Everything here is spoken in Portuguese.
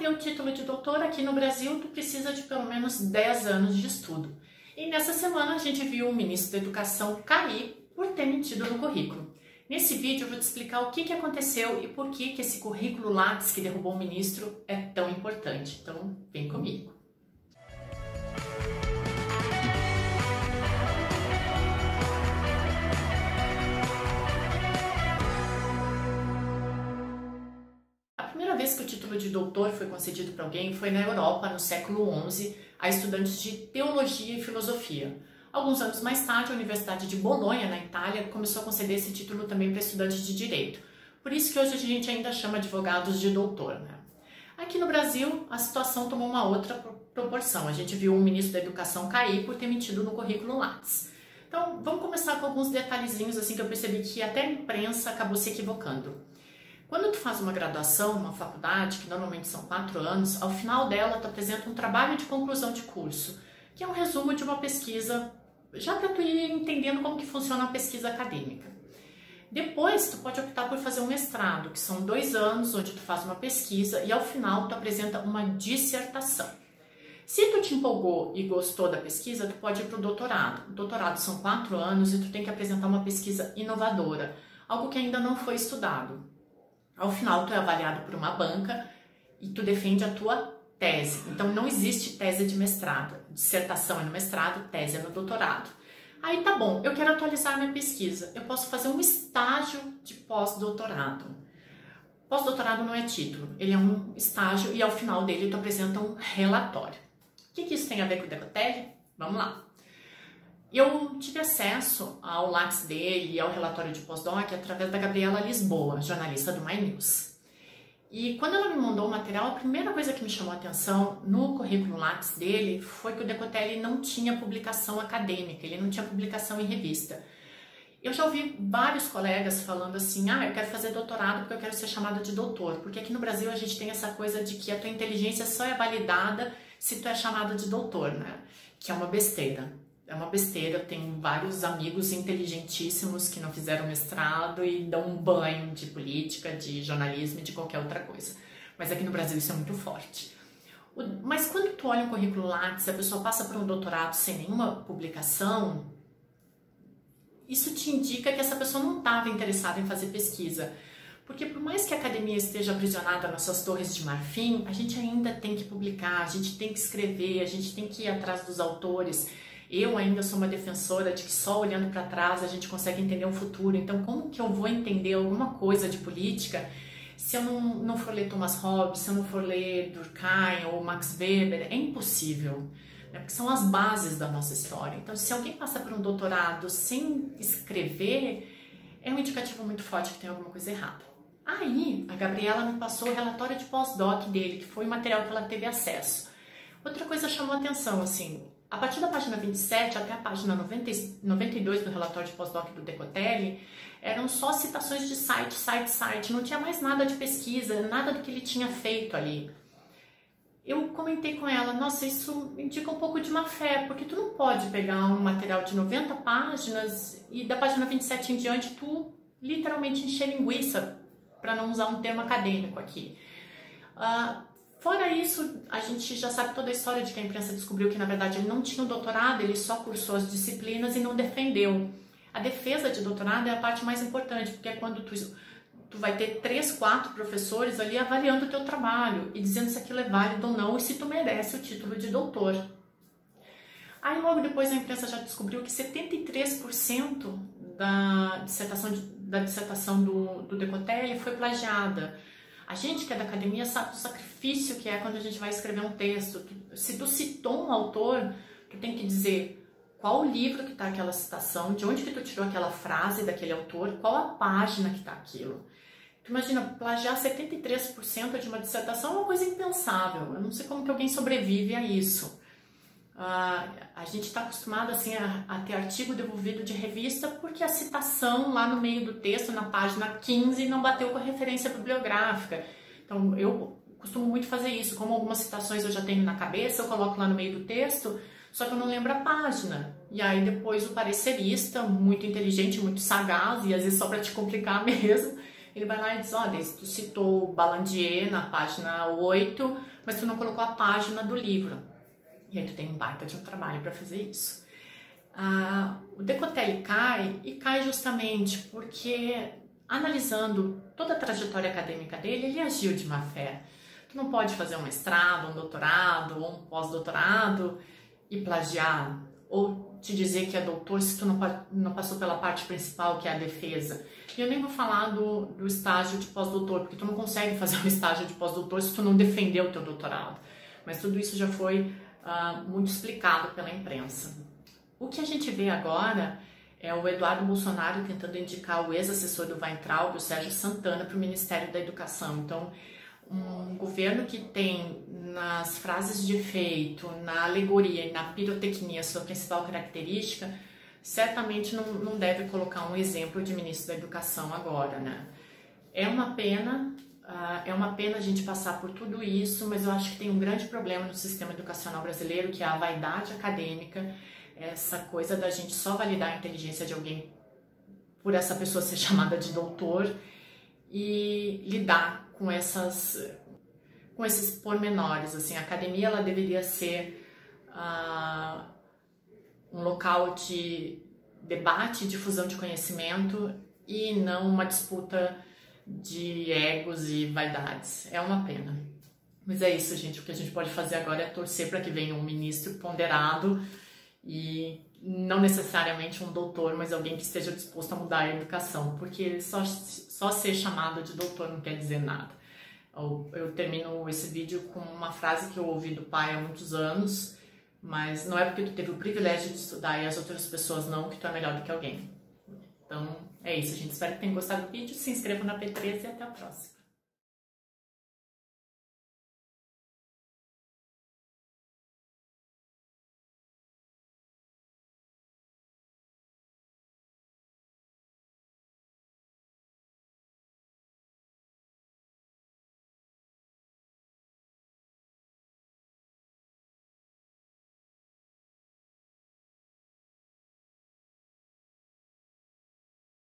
ter o título de doutor aqui no Brasil, tu precisa de pelo menos 10 anos de estudo. E nessa semana a gente viu o ministro da Educação cair por ter mentido no currículo. Nesse vídeo eu vou te explicar o que aconteceu e por que esse currículo Lattes que derrubou o ministro é tão importante. Então, vem comigo. A primeira vez que o título de doutor foi concedido para alguém foi na Europa, no século XI, a estudantes de teologia e filosofia. Alguns anos mais tarde, a Universidade de Bolonha, na Itália, começou a conceder esse título também para estudantes de direito. Por isso que hoje a gente ainda chama advogados de doutor, né? Aqui no Brasil, a situação tomou uma outra proporção. A gente viu o ministro da Educação cair por ter mentido no currículo Lattes. Então, vamos começar com alguns detalhezinhos assim que eu percebi que até a imprensa acabou se equivocando. Quando tu faz uma graduação, uma faculdade, que normalmente são 4 anos, ao final dela tu apresenta um trabalho de conclusão de curso, que é um resumo de uma pesquisa, já para tu ir entendendo como que funciona a pesquisa acadêmica. Depois tu pode optar por fazer um mestrado, que são 2 anos, onde tu faz uma pesquisa e ao final tu apresenta uma dissertação. Se tu te empolgou e gostou da pesquisa, tu pode ir para o doutorado. O doutorado são 4 anos e tu tem que apresentar uma pesquisa inovadora, algo que ainda não foi estudado. Ao final, tu é avaliado por uma banca e tu defende a tua tese. Então, não existe tese de mestrado. Dissertação é no mestrado, tese é no doutorado. Aí tá bom, eu quero atualizar minha pesquisa. Eu posso fazer um estágio de pós-doutorado. Pós-doutorado não é título, ele é um estágio e ao final dele tu apresenta um relatório. O que isso tem a ver com o Decotelli? Vamos lá. Eu tive acesso ao Lattes dele e ao relatório de pós-doc através da Gabriela Lisboa, jornalista do My News. E quando ela me mandou o material, a primeira coisa que me chamou a atenção no currículo Lattes dele foi que o Decotelli não tinha publicação acadêmica, ele não tinha publicação em revista. Eu já ouvi vários colegas falando assim, eu quero fazer doutorado porque eu quero ser chamada de doutor, porque aqui no Brasil a gente tem essa coisa de que a tua inteligência só é validada se tu é chamado de doutor, né? Que é uma besteira. É uma besteira, eu tenho vários amigos inteligentíssimos que não fizeram mestrado e dão um banho de política, de jornalismo e de qualquer outra coisa. Mas aqui no Brasil isso é muito forte. Mas quando tu olha um currículo Lattes, a pessoa passa por um doutorado sem nenhuma publicação, isso te indica que essa pessoa não estava interessada em fazer pesquisa. Porque por mais que a academia esteja aprisionada nas suas torres de marfim, a gente ainda tem que publicar, a gente tem que escrever, a gente tem que ir atrás dos autores. Eu ainda sou uma defensora de que só olhando para trás a gente consegue entender um futuro. Então, como que eu vou entender alguma coisa de política se eu não for ler Thomas Hobbes, se eu não for ler Durkheim ou Max Weber? É impossível, né? Porque são as bases da nossa história. Então, se alguém passa por um doutorado sem escrever, é um indicativo muito forte que tem alguma coisa errada. Aí, a Gabriela me passou o relatório de pós-doc dele, que foi o material que ela teve acesso. Outra coisa chamou a atenção, assim, a partir da página 27 até a página 92 do relatório de pós-doc do Decotelli, eram só citações de site, não tinha mais nada de pesquisa, nada do que ele tinha feito ali. Eu comentei com ela, nossa, isso indica um pouco de má fé, porque tu não pode pegar um material de 90 páginas e da página 27 em diante tu literalmente encher linguiça, para não usar um termo acadêmico aqui. Fora isso, a gente já sabe toda a história de que a imprensa descobriu que, na verdade, ele não tinha um doutorado, ele só cursou as disciplinas e não defendeu. A defesa de doutorado é a parte mais importante, porque é quando tu vai ter 3, 4 professores ali avaliando o teu trabalho e dizendo se aquilo é válido ou não e se tu merece o título de doutor. Aí, logo depois, a imprensa já descobriu que 73% da dissertação do Decotelli foi plagiada. A gente que é da academia sabe o sacrifício que é quando a gente vai escrever um texto. Se tu citou um autor, tu tem que dizer qual o livro que está aquela citação, de onde que tu tirou aquela frase daquele autor, qual a página que está aquilo. Tu imagina, plagiar 73% de uma dissertação é uma coisa impensável. Eu não sei como que alguém sobrevive a isso. A gente está acostumado assim, a ter artigo devolvido de revista porque a citação lá no meio do texto, na página 15, não bateu com a referência bibliográfica. Então, eu costumo muito fazer isso. Como algumas citações eu já tenho na cabeça, eu coloco lá no meio do texto, só que eu não lembro a página. E aí depois o parecerista, muito inteligente, muito sagaz, e às vezes só para te complicar mesmo, ele vai lá e diz, olha, tu citou Balandier na página 8, mas tu não colocou a página do livro. E aí tu tem um baita de um trabalho para fazer isso. O Decotelli cai, e cai justamente porque, analisando toda a trajetória acadêmica dele, ele agiu de má fé. Tu não pode fazer um mestrado, um doutorado ou um pós-doutorado e plagiar, ou te dizer que é doutor se tu não passou pela parte principal, que é a defesa. E eu nem vou falar do estágio de pós-doutor, porque tu não consegue fazer um estágio de pós-doutor se tu não defendeu o teu doutorado. Mas tudo isso já foi muito explicado pela imprensa. O que a gente vê agora é o Eduardo Bolsonaro tentando indicar o ex-assessor do Weintraub, o Sérgio Santana, para o Ministério da Educação. Então, um governo que tem nas frases de efeito, na alegoria e na pirotecnia sua principal característica, certamente não deve colocar um exemplo de ministro da Educação agora, né? É uma pena a gente passar por tudo isso, mas eu acho que tem um grande problema no sistema educacional brasileiro, que é a vaidade acadêmica, essa coisa da gente só validar a inteligência de alguém por essa pessoa ser chamada de doutor e lidar com esses pormenores. Assim, a academia ela deveria ser um local de debate e difusão de conhecimento e não uma disputa de egos e vaidades. É uma pena. Mas é isso, gente. O que a gente pode fazer agora é torcer para que venha um ministro ponderado e não necessariamente um doutor, mas alguém que esteja disposto a mudar a educação, porque só ser chamado de doutor não quer dizer nada. Eu termino esse vídeo com uma frase que eu ouvi do pai há muitos anos, mas não é porque tu teve o privilégio de estudar e as outras pessoas não, que tu é melhor do que alguém. Então é isso, gente. Espero que tenham gostado do vídeo, se inscrevam na P13 e até a próxima.